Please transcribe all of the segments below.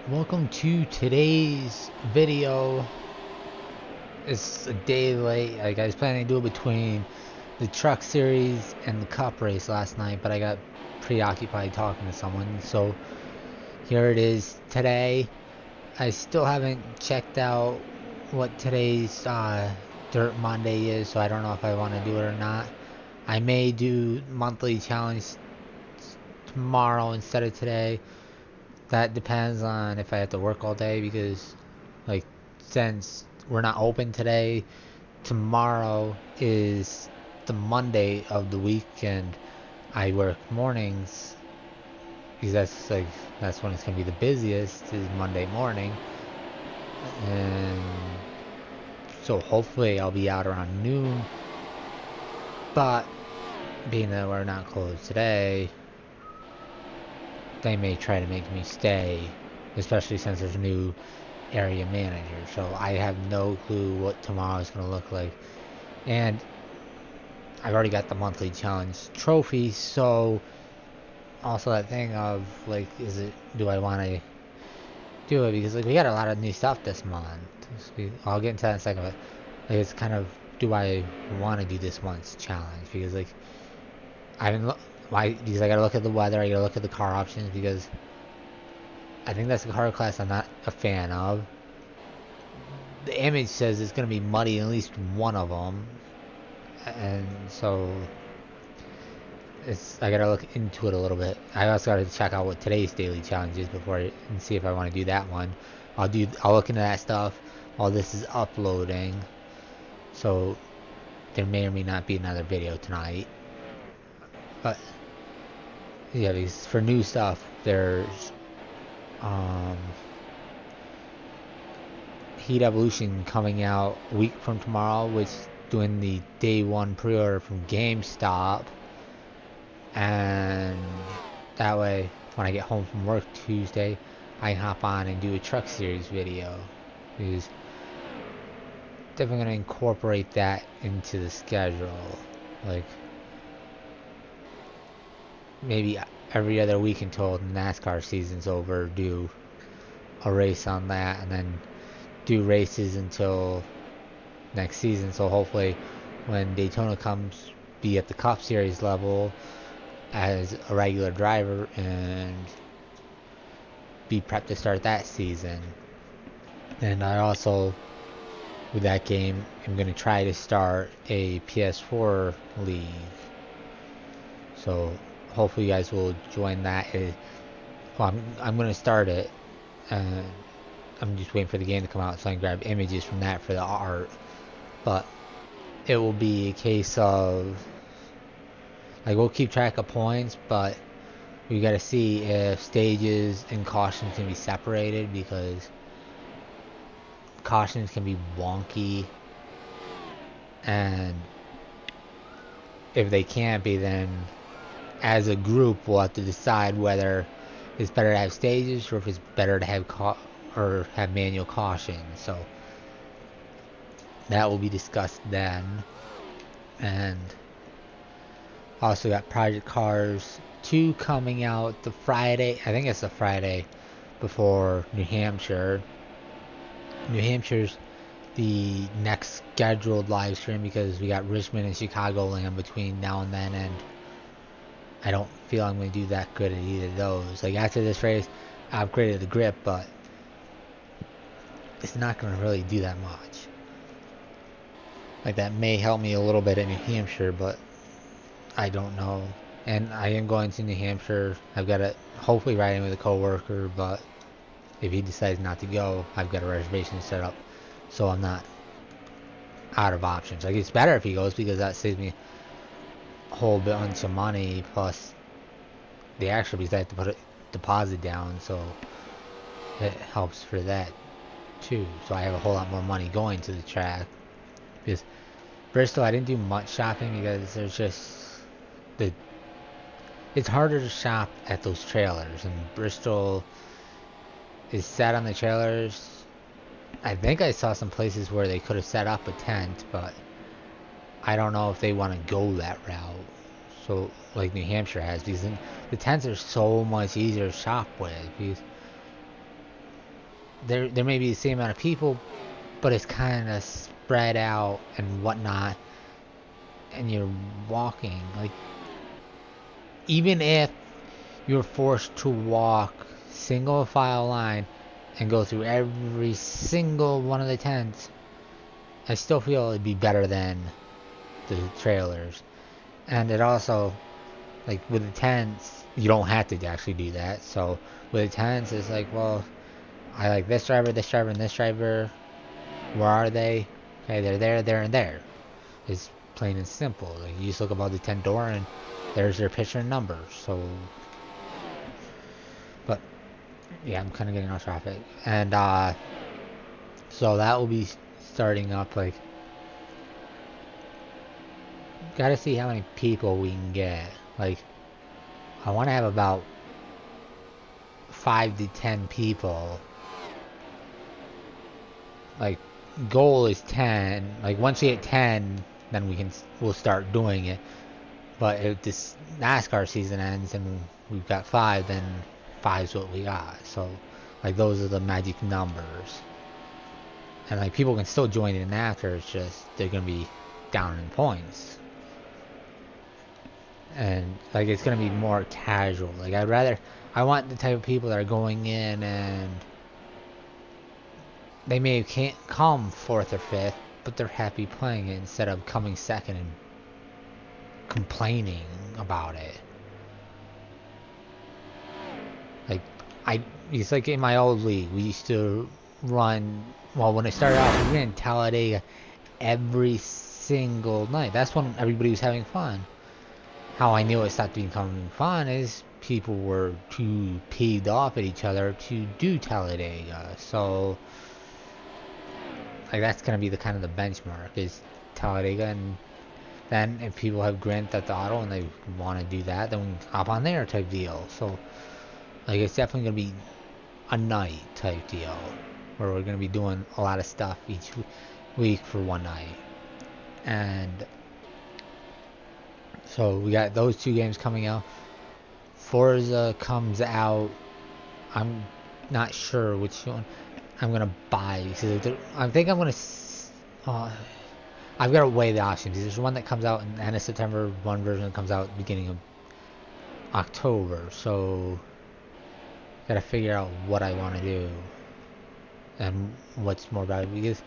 Welcome to today's video. It's a day late. I was planning to do it between the truck series and the cup race last night, but I got preoccupied talking to someone. So here it is today. I still haven't checked out what today's Dirt Monday is, so I don't know if I want to do it or not. I may do monthly challenge tomorrow instead of today. That depends on if I have to work all day, because like since we're not open today, tomorrow is the Monday of the week and I work mornings because that's when it's gonna be the busiest, is Monday morning. And so hopefully I'll be out around noon, but being that we're not closed today, they may try to make me stay, especially since there's a new area manager. So I have no clue what tomorrow is going to look like. And I've already got the monthly challenge trophy, so also that thing of like, do I want to do it? Because like we got a lot of new stuff this month. I'll get into that in a second, but like it's kind of, do I want to do this month's challenge? Because like I haven't because I gotta look at the weather, I gotta look at the car options, because I think that's the car class I'm not a fan of. The image says it's gonna be muddy in at least one of them, and so I gotta look into it a little bit. I also gotta check out what today's daily challenge is and see if I want to do that one. I'll look into that stuff while this is uploading, so there may or may not be another video tonight. But yeah, because for new stuff, there's Heat Evolution coming out a week from tomorrow, which doing the day one pre-order from GameStop, and that way when I get home from work Tuesday, I can hop on and do a truck series video. Because definitely gonna incorporate that into the schedule, like maybe every other week until the NASCAR season's over, do a race on that, and then do races until next season. So hopefully when Daytona comes, be at the Cup Series level as a regular driver and be prepped to start that season. And I also, with that game, am going to try to start a PS4 league. So hopefully you guys will join that. Well, I'm going to start it. I'm just waiting for the game to come out so I can grab images from that for the art. But it will be a case of, like, we'll keep track of points, but we got to see if stages and cautions can be separated, because cautions can be wonky, and if they can't be, then as a group we'll have to decide whether it's better to have stages or if it's better to have manual caution. So that will be discussed then. And also got Project Cars 2 coming out the Friday, I think it's the Friday before New Hampshire. New Hampshire's the next scheduled live stream, because we got Richmond and Chicagoland between now and then, and I don't feel I'm going to do that good at either of those. Like after this race, I upgraded the grip, but it's not going to really do that much. Like that may help me a little bit in New Hampshire, but I don't know. And I am going to New Hampshire. I've got to hopefully ride in with a coworker, but if he decides not to go, I've got a reservation set up, so I'm not out of options. Like it's better if he goes, because that saves me a whole bunch of money, plus the extra, because I have to put a deposit down, so it helps for that too. So I have a whole lot more money going to the track. Because Bristol, I didn't do much shopping, because there's just it's harder to shop at those trailers, and Bristol is set on the trailers. I think I saw some places where they could have set up a tent, but I don't know if they want to go that route. So like New Hampshire has, because the tents are so much easier to shop with, because there may be the same amount of people, but it's kind of spread out and whatnot, and you're walking. Like, even if you're forced to walk single file line and go through every single one of the tents, I still feel it'd be better than the trailers. And it also, like, with the tents, you don't have to actually do that. So with the tents, it's like, well, I like this driver, and this driver. Where are they? Okay, they're there, there, and there. It's plain and simple. Like, you just look above the tent door, and there's their picture and number. So, but yeah, I'm kind of getting off traffic, and so that will be starting up. Like, gotta see how many people we can get. Like, I want to have about 5 to 10 people. Like, goal is 10. Like, once we hit 10, then we'll start doing it. But if this NASCAR season ends and we've got 5, then 5's what we got. So, like, those are the magic numbers. And, like, people can still join in after. It's just they're gonna be down in points. And, like, it's gonna be more casual. Like, I want the type of people that are going in and they can't come 4th or 5th, but they're happy playing it instead of coming 2nd and complaining about it. Like, it's like in my old league, we used to run, well, when it started off, we ran Talladega every single night. That's when everybody was having fun. How I knew it stopped becoming fun is people were too peeved off at each other to do Talladega. So, like, that's gonna be the kind of the benchmark is Talladega, and then if people have Grand Theft Auto and they want to do that, then we can hop on there type deal. So, like, it's definitely gonna be a night type deal where we're gonna be doing a lot of stuff each week for one night. And so we got those 2 games coming out. Forza comes out. I'm not sure which one I'm gonna buy. I think I'm gonna. I've got to weigh the options. There's one that comes out in the end of September. One version that comes out beginning of October. So, gotta figure out what I want to do and what's more valuable. Because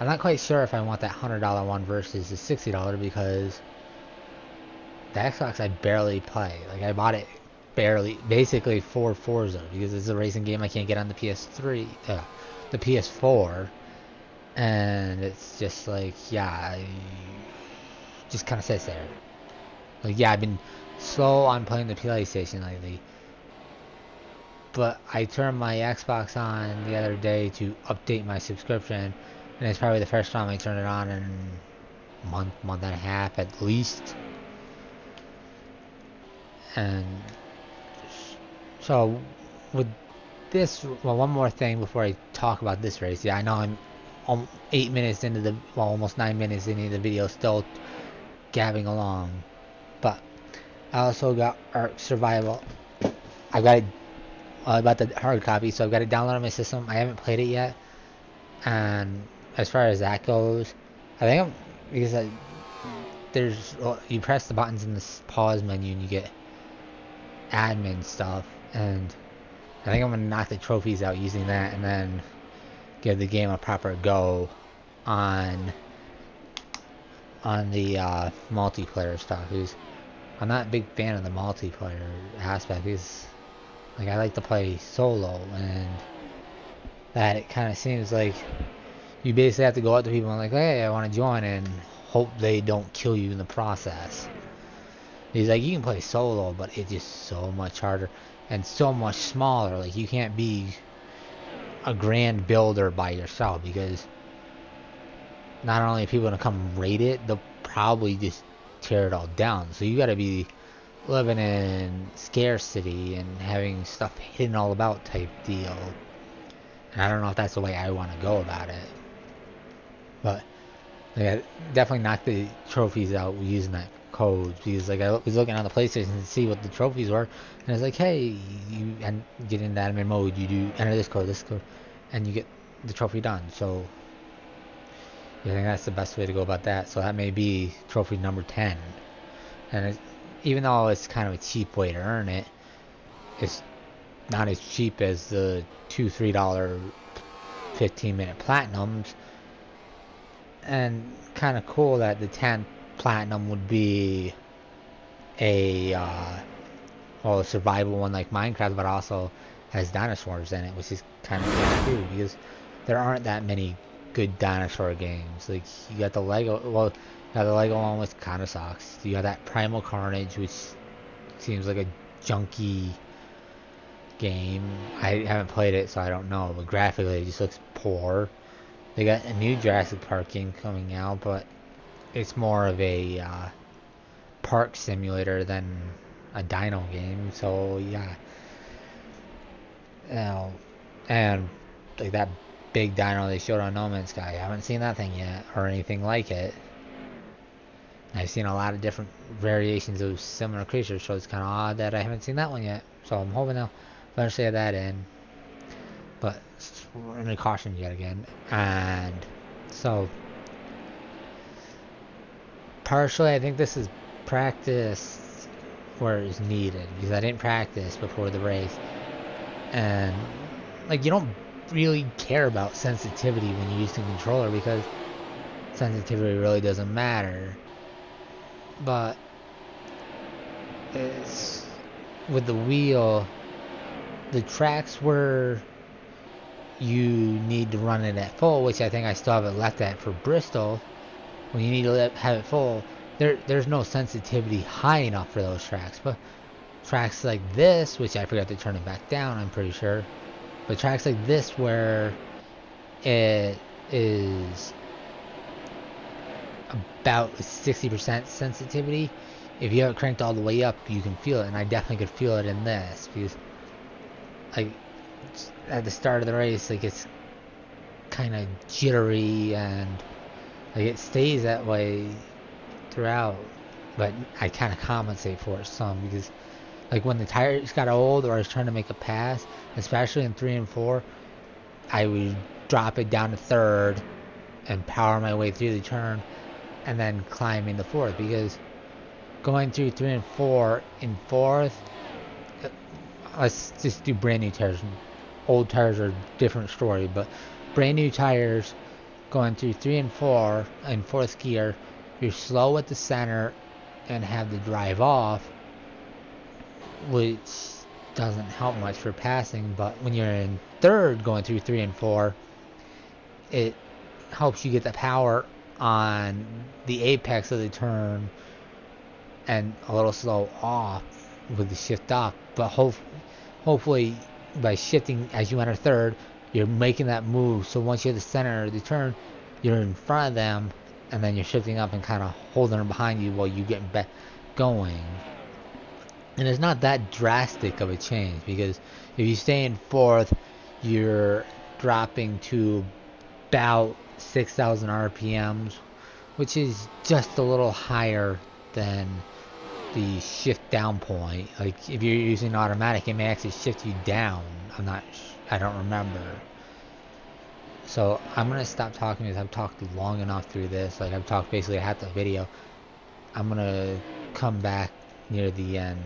I'm not quite sure if I want that $100 one versus the $60 because the Xbox I barely play. Like, I bought it basically for Forza because it's a racing game I can't get on the PS3, the PS4, and it's just like, yeah, I just kind of sits there. Like, yeah, I've been slow on playing the PlayStation lately, but I turned my Xbox on the other day to update my subscription, and it's probably the first time I turned it on in a month and a half at least. And so with this, well, one more thing before I talk about this race. Yeah, I know I'm 8 minutes into the, well, almost 9 minutes into the video, still gabbing along. But I also got Ark Survival. I got it, about the hard copy, so I've got it downloaded on my system. I haven't played it yet. And as far as that goes, I think because you press the buttons in this pause menu and you get admin stuff, and I think I'm gonna knock the trophies out using that and then give the game a proper go on the multiplayer stuff. Because I'm not a big fan of the multiplayer aspect, because like, I like to play solo, and that it kind of seems like you basically have to go up to people and like, hey, I want to join, and hope they don't kill you in the process. He's like, you can play solo, but it's just so much harder and so much smaller. Like, you can't be a grand builder by yourself, because not only are people gonna come raid it, they'll probably just tear it all down. So you gotta be living in scarcity and having stuff hidden all about type deal. And I don't know if that's the way I want to go about it, but yeah, definitely knock the trophies out using that code, because like, I was looking on the PlayStation to see what the trophies were, and it's like, hey, you get in that admin mode, you do enter this code, and you get the trophy done. So I think that's the best way to go about that. So that may be trophy number 10. And even though it's kind of a cheap way to earn it, it's not as cheap as the $2-3 15-minute platinums. And kind of cool that the 10th platinum would be a well, a survival one like Minecraft, but also has dinosaurs in it, which is kind of cool too, because there aren't that many good dinosaur games. Like, you got the Lego, well, you got the Lego one, which kind of sucks. You got that Primal Carnage, which seems like a junky game. I haven't played it, so I don't know, but graphically it just looks poor. They got a new Jurassic Park game coming out, but it's more of a park simulator than a dino game. So yeah, and like that big dino they showed on No Man's Sky, I haven't seen that thing yet or anything like it. I've seen a lot of different variations of similar creatures, so it's kind of odd that I haven't seen that one yet. So I'm hoping they'll eventually have that in. But we're in a caution yet again. And so partially I think this is practice where it's needed, because I didn't practice before the race. And like, you don't really care about sensitivity when you're using a controller, because sensitivity really doesn't matter. But it's with the wheel, the tracks where you need to run it at full, which I think I still have it left at for Bristol, when you need to have it full, there's no sensitivity high enough for those tracks. But tracks like this, which I forgot to turn it back down, I'm pretty sure, but tracks like this where it is about 60% sensitivity, if you have it cranked all the way up, you can feel it. And I definitely could feel it in this, because like at the start of the race, like, it's kind of jittery, and like it stays that way throughout, but I kind of compensate for it some, because like when the tires got old or I was trying to make a pass, especially in 3 and 4, I would drop it down to third and power my way through the turn, and then climb into fourth, because going through 3 and 4 in fourth, let's just do brand new tires. Old tires are a different story, but brand new tires going through 3 and 4 in fourth gear, you're slow at the center and have to drive off, which doesn't help much for passing. But when you're in third going through 3 and 4, it helps you get the power on the apex of the turn and a little slow off with the shift up. But hopefully by shifting as you enter third, you're making that move, so once you're at the center of the turn, you're in front of them, and then you're shifting up and kind of holding them behind you while you get back going. And it's not that drastic of a change, because if you stay in fourth, you're dropping to about 6,000 RPMs, which is just a little higher than the shift down point. Like, if you're using automatic, it may actually shift you down. I don't remember. So I'm gonna stop talking, because I've talked long enough through this. Like, I've talked basically half the video. I'm gonna come back near the end.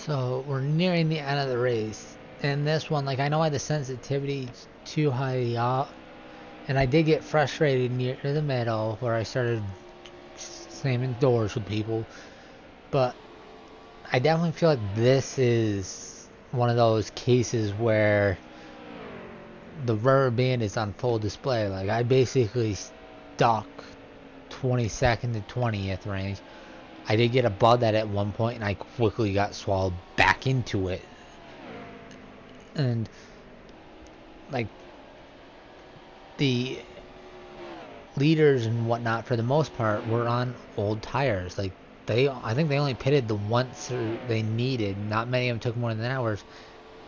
So we're nearing the end of the race. And this one, like, I know I had the sensitivity too high up. And I did get frustrated near the middle where I started slamming doors with people. But I definitely feel like this is one of those cases where the rubber band is on full display. Like, I basically stuck 22nd to 20th range. I did get above that at one point, and I quickly got swallowed back into it. And like the leaders and whatnot, for the most part, were on old tires. Like I think they only pitted the once they needed. Not many of them took more than hours.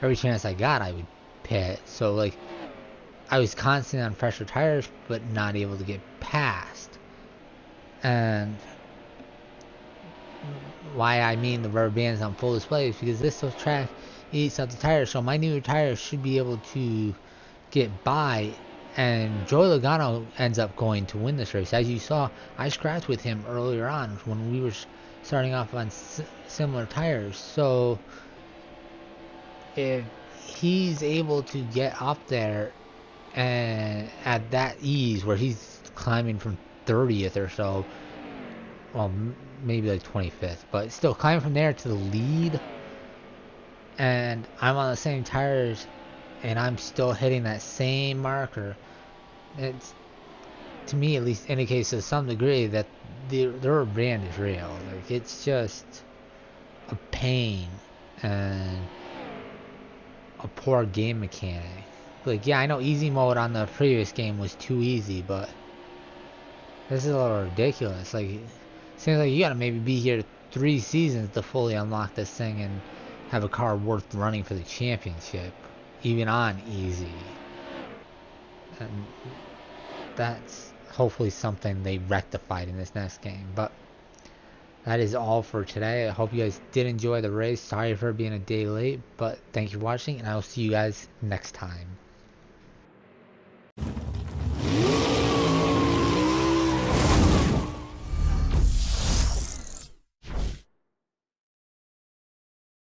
Every chance I got, I would pit. So like, I was constantly on fresher tires, but not able to get past. And why I mean the rubber bands on full display is because this track eats up the tires, so my newer tires should be able to get by, and Joey Logano ends up going to win this race. As you saw, I scrapped with him earlier on when we were starting off on similar tires. So if he's able to get up there and at that ease where he's climbing from 30th or so, well, maybe like 25th, but still climbing from there to the lead, and I'm on the same tires and I'm still hitting that same marker, it's, to me at least, indicates to some degree that their brand is real. Like, it's just a pain and a poor game mechanic. Like, yeah, I know easy mode on the previous game was too easy, but this is a little ridiculous. Like, it seems like you gotta maybe be here 3 seasons to fully unlock this thing and have a car worth running for the championship, even on easy. And that's hopefully something they rectified in this next game. But that is all for today. I hope you guys did enjoy the race. Sorry for being a day late, but thank you for watching, and I will see you guys next time.